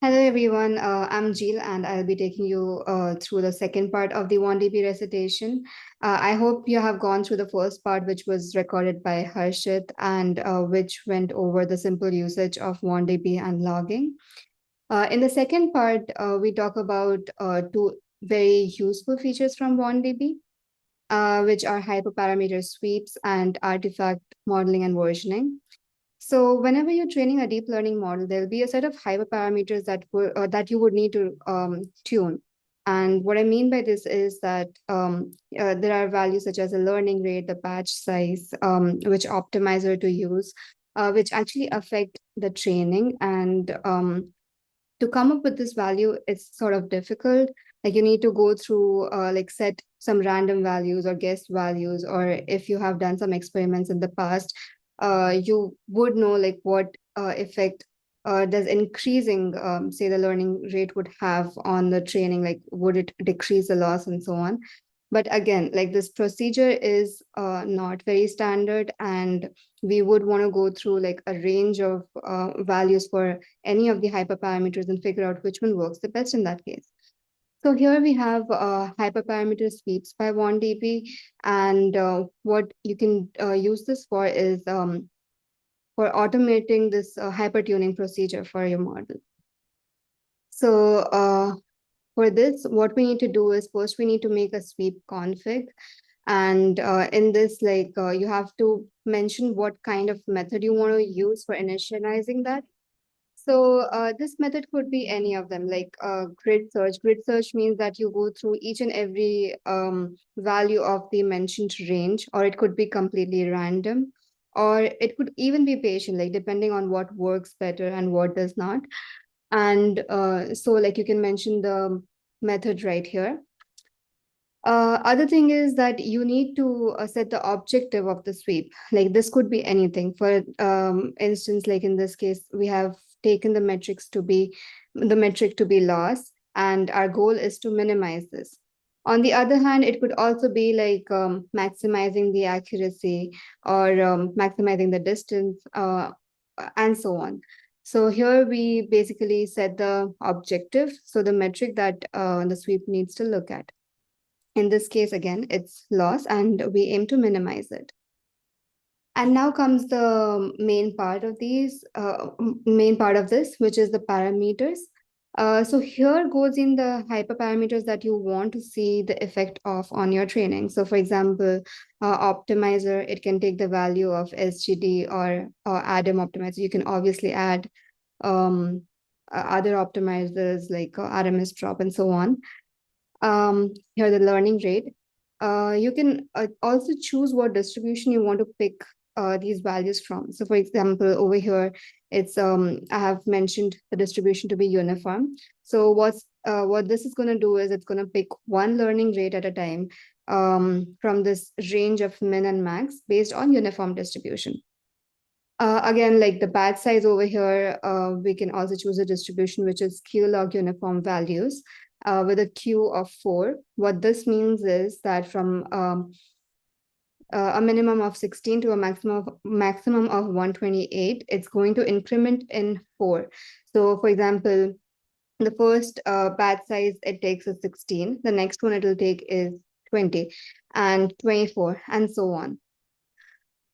Hello everyone, I'm Jill and I'll be taking you through the second part of the WandB recitation. I hope you have gone through the first part, which was recorded by Harshit and which went over the simple usage of WandB and logging. In the second part, we talk about two very useful features from WandB, which are hyperparameter sweeps and artifact modeling and versioning. So whenever you're training a deep learning model, there'll be a set of hyperparameters that you would need to tune. And what I mean by this is that there are values such as the learning rate, the batch size, which optimizer to use, which actually affect the training. And to come up with this value, it's sort of difficult. Like you need to go through like set some random values or guessed values, or if you have done some experiments in the past, you would know like what effect does increasing, say, the learning rate would have on the training, like would it decrease the loss and so on. But again, like this procedure is not very standard, and we would want to go through like a range of values for any of the hyperparameters and figure out which one works the best in that case. So here we have hyperparameter sweeps by WandDB, and what you can use this for is for automating this hypertuning procedure for your model. So for this, what we need to do is first we need to make a sweep config. And in this, like you have to mention what kind of method you want to use for initializing that. So this method could be any of them, like grid search. Grid search means that you go through each and every value of the mentioned range, or it could be completely random, or it could even be patient, like depending on what works better and what does not. And so like you can mention the method right here. Other thing is that you need to set the objective of the sweep. Like this could be anything. For instance, like in this case, we have taken the metric to be loss, and our goal is to minimize this. On the other hand, it could also be like maximizing the accuracy or maximizing the distance and so on. So here we basically set the objective, so the metric that the sweep needs to look at. In this case, again, it's loss, and we aim to minimize it. And now comes the main part of this, which is the parameters. So here goes in the hyperparameters that you want to see the effect of on your training. So for example, optimizer, it can take the value of SGD or Adam optimizer. You can obviously add other optimizers like RMS drop and so on. Here the learning rate. You can also choose what distribution you want to pick these values from. So for example, over here, it's I have mentioned the distribution to be uniform. So what this is going to do is it's going to pick one learning rate at a time from this range of min and max based on uniform distribution. Again, like the batch size over here, we can also choose a distribution which is Q log uniform values with a Q of 4. What this means is that from a minimum of 16 to a maximum of 128, it's going to increment in 4. So for example, the first batch size it takes is 16. The next one it'll take is 20 and 24 and so on.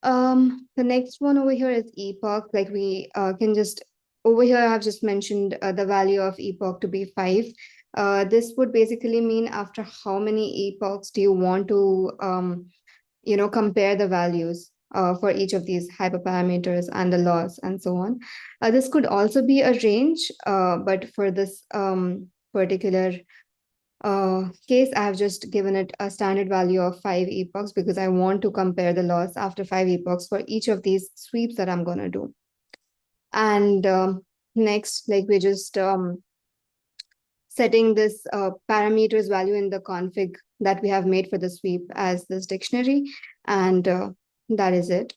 The next one over here is epoch. Like we can just over here, I have just mentioned the value of epoch to be 5. This would basically mean after how many epochs do you want to, compare the values for each of these hyperparameters and the loss and so on. This could also be a range, but for this particular case, I have just given it a standard value of 5 epochs because I want to compare the loss after 5 epochs for each of these sweeps that I'm going to do. And next, like we're just setting this parameters value in the config that we have made for the sweep as this dictionary. And that is it.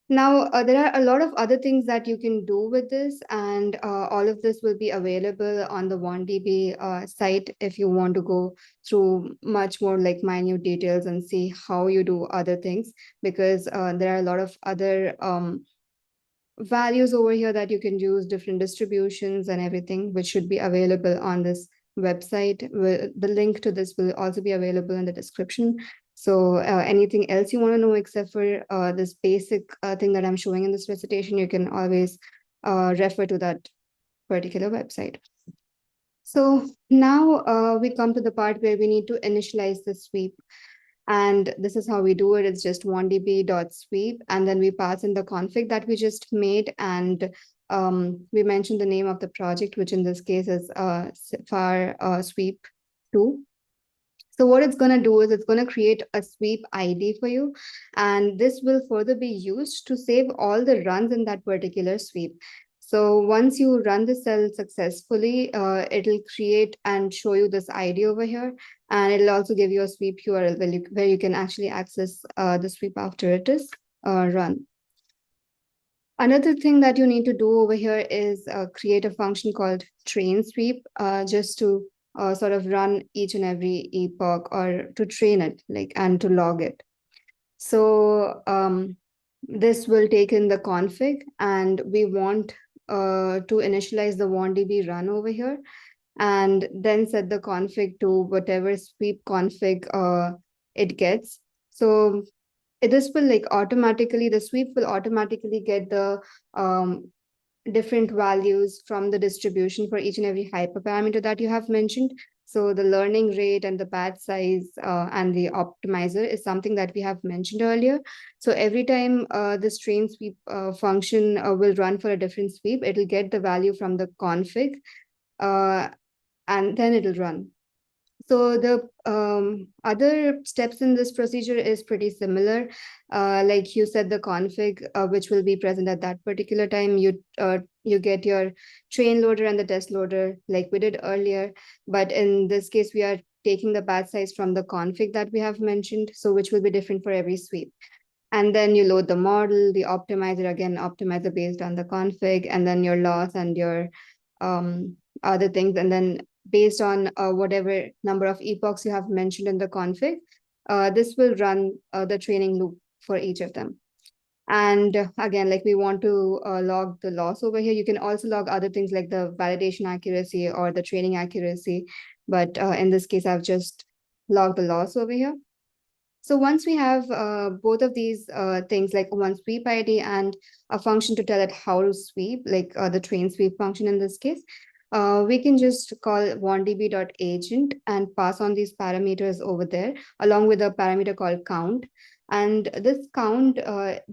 Now, there are a lot of other things that you can do with this, and all of this will be available on the WandDB site if you want to go through much more like minute details and see how you do other things, because there are a lot of other values over here that you can use, different distributions and everything, which should be available on this website. The link to this will also be available in the description. So anything else you want to know except for this basic thing that I'm showing in this recitation, you can always refer to that particular website. So now we come to the part where we need to initialize the sweep. And this is how we do it. It's just wanddb.sweep, and then we pass in the config that we just made. And we mentioned the name of the project, which in this case is far sweep 2. So what it's going to do is it's going to create a sweep ID for you. And this will further be used to save all the runs in that particular sweep. So once you run the cell successfully, it'll create and show you this ID over here. And it'll also give you a sweep URL where you can actually access the sweep after it is run. Another thing that you need to do over here is create a function called train sweep, just to sort of run each and every epoch, or to train it, like, and to log it. So this will take in the config, and we want to initialize the WandDB run over here, and then set the config to whatever sweep config it gets. So this will like automatically, the sweep will automatically get the different values from the distribution for each and every hyperparameter that you have mentioned. So the learning rate and the batch size and the optimizer is something that we have mentioned earlier. So every time this train sweep function will run for a different sweep, it'll get the value from the config and then it'll run. So the other steps in this procedure is pretty similar. Like you said, the config, which will be present at that particular time, you get your train loader and the test loader like we did earlier. But in this case, we are taking the batch size from the config that we have mentioned, so which will be different for every sweep. And then you load the model, the optimizer, again, optimizer based on the config, and then your loss and your other things. And then based on whatever number of epochs you have mentioned in the config, this will run the training loop for each of them. And again, like we want to log the loss over here. You can also log other things like the validation accuracy or the training accuracy. But in this case, I've just logged the loss over here. So once we have both of these things, like one sweep ID and a function to tell it how to sweep, like the train sweep function in this case, we can just call wanddb.agent and pass on these parameters over there, along with a parameter called count. And this count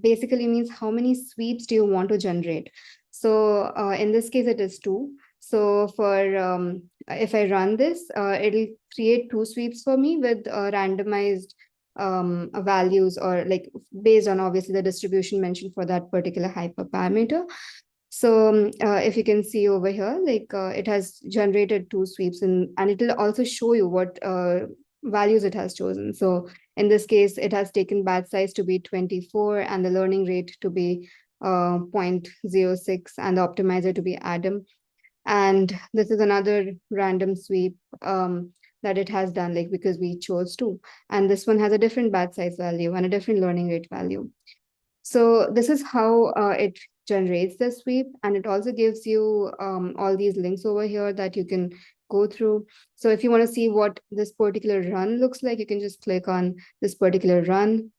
basically means how many sweeps do you want to generate. So in this case, it is 2. So for if I run this, it'll create 2 sweeps for me with randomized values, or like based on obviously the distribution mentioned for that particular hyperparameter. So if you can see over here, like it has generated 2 sweeps, and it will also show you what values it has chosen. So in this case, it has taken batch size to be 24 and the learning rate to be 0.06 and the optimizer to be Adam. And this is another random sweep that it has done, like because we chose to. And this one has a different batch size value and a different learning rate value. So this is how it generates the sweep. And it also gives you all these links over here that you can go through. So if you want to see what this particular run looks like, you can just click on this particular run.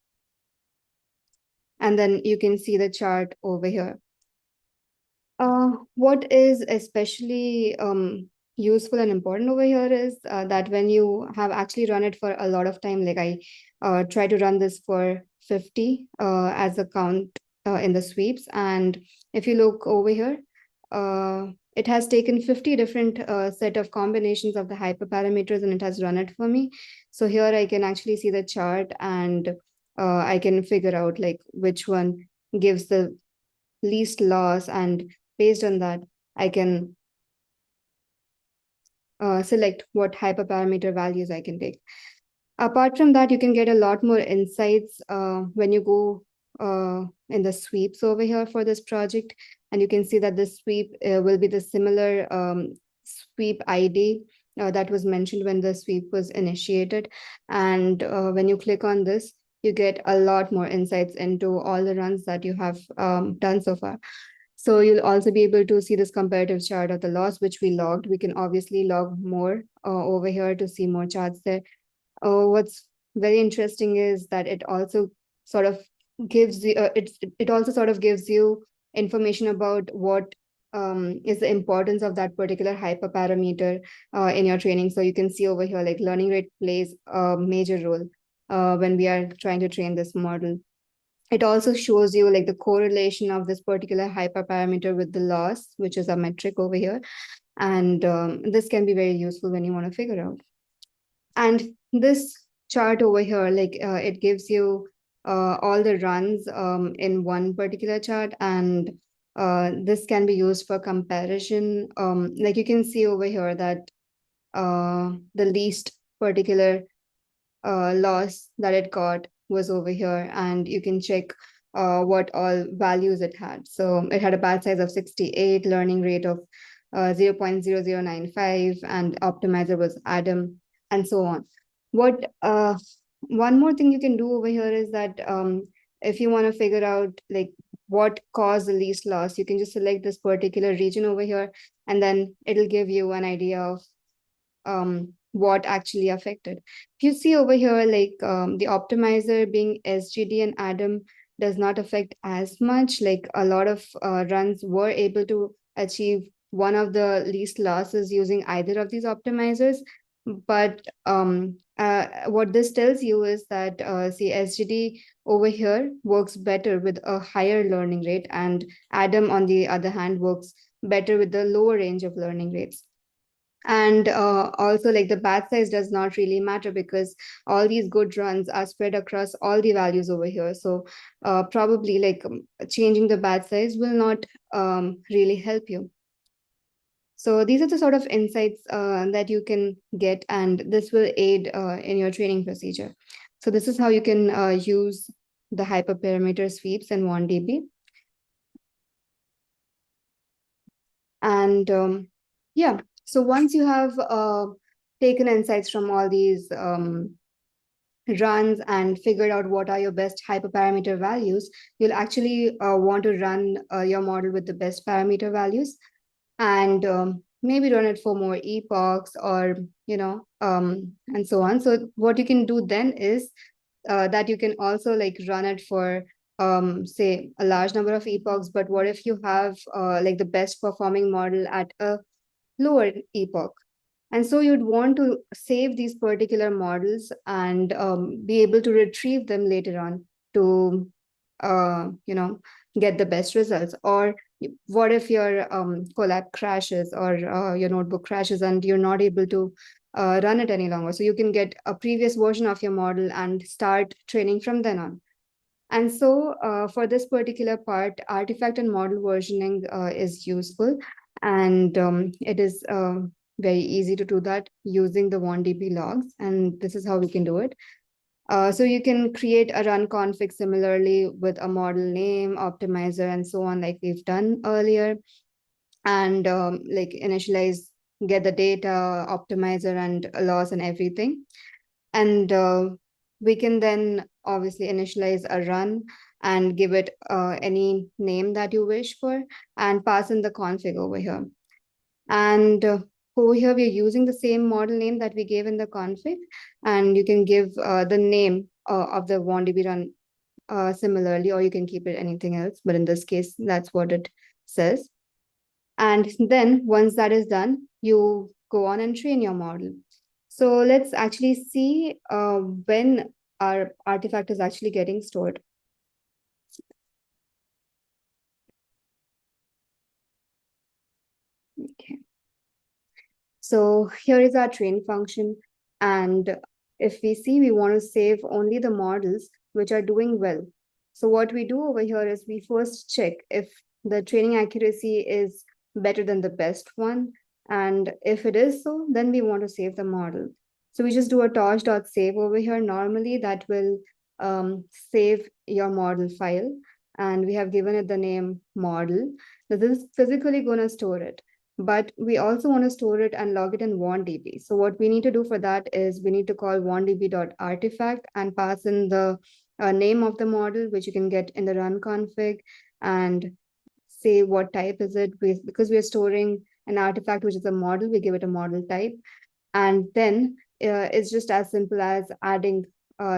And then you can see the chart over here. What is especially useful and important over here is that when you have actually run it for a lot of time, like I try to run this for 50 as a count in the sweeps. And if you look over here, it has taken 50 different set of combinations of the hyperparameters and it has run it for me. So here I can actually see the chart, and I can figure out like which one gives the least loss, and based on that, I can select what hyperparameter values I can take. Apart from that, you can get a lot more insights when you go in the sweeps over here for this project. And you can see that this sweep will be the similar sweep ID that was mentioned when the sweep was initiated. And when you click on this, you get a lot more insights into all the runs that you have done so far. So you'll also be able to see this comparative chart of the loss, which we logged. We can obviously log more over here to see more charts there. What's very interesting is that it also sort of gives you it also sort of gives you information about what is the importance of that particular hyperparameter in your training. So you can see over here, like learning rate plays a major role when we are trying to train this model. It also shows you like the correlation of this particular hyperparameter with the loss, which is a metric over here. And this can be very useful when you want to figure out. And this chart over here, like it gives you all the runs in one particular chart, and this can be used for comparison. Like you can see over here that the least particular loss that it got was over here, and you can check what all values it had. So it had a batch size of 68, learning rate of 0.0095, and optimizer was Adam, and so on. What one more thing you can do over here is that if you want to figure out like what caused the least loss, you can just select this particular region over here, and then it'll give you an idea of what actually affected. If you see over here, like the optimizer being SGD and Adam does not affect as much. Like a lot of runs were able to achieve one of the least losses using either of these optimizers. But what this tells you is that see, SGD over here works better with a higher learning rate, and Adam, on the other hand, works better with the lower range of learning rates. And also, like the batch size does not really matter because all these good runs are spread across all the values over here. So probably like changing the batch size will not really help you. So these are the sort of insights that you can get, and this will aid in your training procedure. So this is how you can use the hyperparameter sweeps in WandB. And yeah, so once you have taken insights from all these runs and figured out what are your best hyperparameter values, you'll actually want to run your model with the best parameter values, and maybe run it for more epochs, or and so on. So what you can do then is that you can also like run it for say a large number of epochs. But what if you have like the best performing model at a lower epoch? And so you'd want to save these particular models and be able to retrieve them later on to, get the best results. Or what if your collab crashes, or your notebook crashes, and you're not able to run it any longer? So you can get a previous version of your model and start training from then on. And so for this particular part, artifact and model versioning is useful. And it is very easy to do that using the WandB logs. And this is how we can do it. So you can create a run config similarly with a model name, optimizer, and so on, like we've done earlier. And like initialize, get the data, optimizer, and loss and everything. And we can then obviously initialize a run and give it any name that you wish for, and pass in the config over here. And over here, we're using the same model name that we gave in the config, and you can give the name of the WandB run similarly, or you can keep it anything else. But in this case, that's what it says. And then once that is done, you go on and train your model. So let's actually see when our artifact is actually getting stored. Okay. So here is our train function. And if we see, we want to save only the models which are doing well. So what we do over here is we first check if the training accuracy is better than the best one. And if it is so, then we want to save the model. So we just do a torch.save over here. Normally that will save your model file. And we have given it the name model. So this is physically going to store it. But we also want to store it and log it in WandDB. So what we need to do for that is we need to call wanddb.artifact and pass in the name of the model, which you can get in the run config, and say what type is it, because we are storing an artifact which is a model, we give it a model type. And then it's just as simple as adding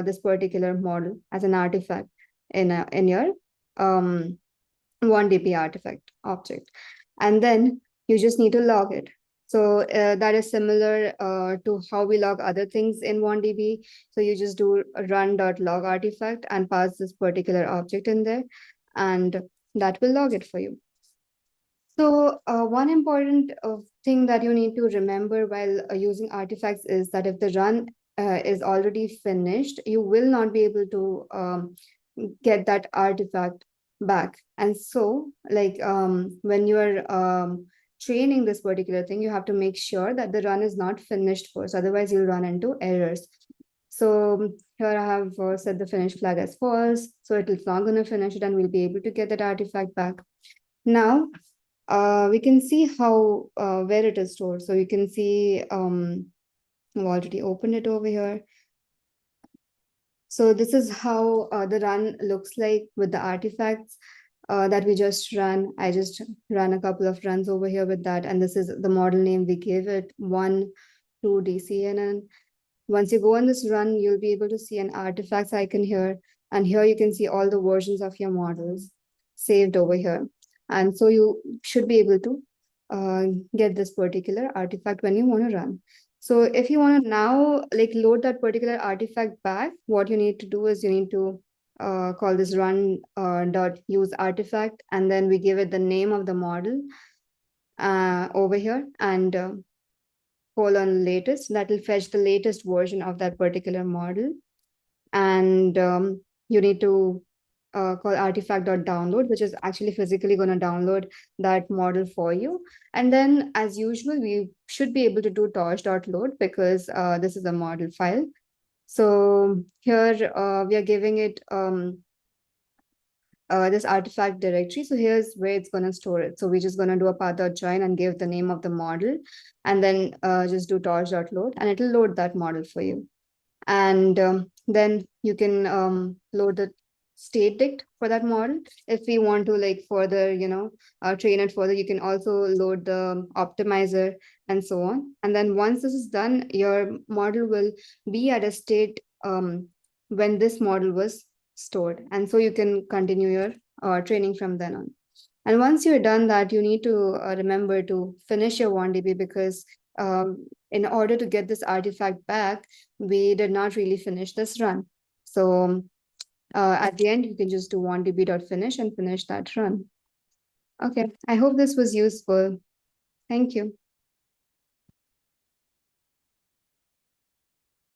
this particular model as an artifact in your um, WandB artifact object. And then you just need to log it. So that is similar to how we log other things in WandB. So you just do a run.log artifact and pass this particular object in there, and that will log it for you. So one important thing that you need to remember while using artifacts is that if the run is already finished, you will not be able to get that artifact back. And so, like when you are training this particular thing, you have to make sure that the run is not finished first. Otherwise, you'll run into errors. So here I have set the finish flag as false. So it is not going to finish it, and we'll be able to get that artifact back. Now, we can see how where it is stored. So you can see I've already opened it over here. So this is how the run looks like with the artifacts that we just run. I just ran a couple of runs over here with that, and this is the model name we gave it, 1, 2 DCNN. Once you go on this run, you'll be able to see an artifacts icon here, and here you can see all the versions of your models saved over here. And so you should be able to get this particular artifact when you want to run. So if you want to now like load that particular artifact back, what you need to do is you need to call this run dot use artifact, and then we give it the name of the model over here, and colon latest. That will fetch the latest version of that particular model. And you need to call artifact.download, which is actually physically going to download that model for you. And then, as usual, we should be able to do torch.load because this is a model file. So here we are giving it this artifact directory. So here's where it's going to store it. So we're just going to do a path.join and give the name of the model, and then just do torch.load, and it'll load that model for you. And then you can load the state dict for that model. If we want to like further, train it further, you can also load the optimizer and so on. And then once this is done, your model will be at a state when this model was stored. And so you can continue your training from then on. And once you're done that, you need to remember to finish your WandB because in order to get this artifact back, we did not really finish this run. So at the end, you can just do WandB.finish and finish that run. Okay, I hope this was useful. Thank you.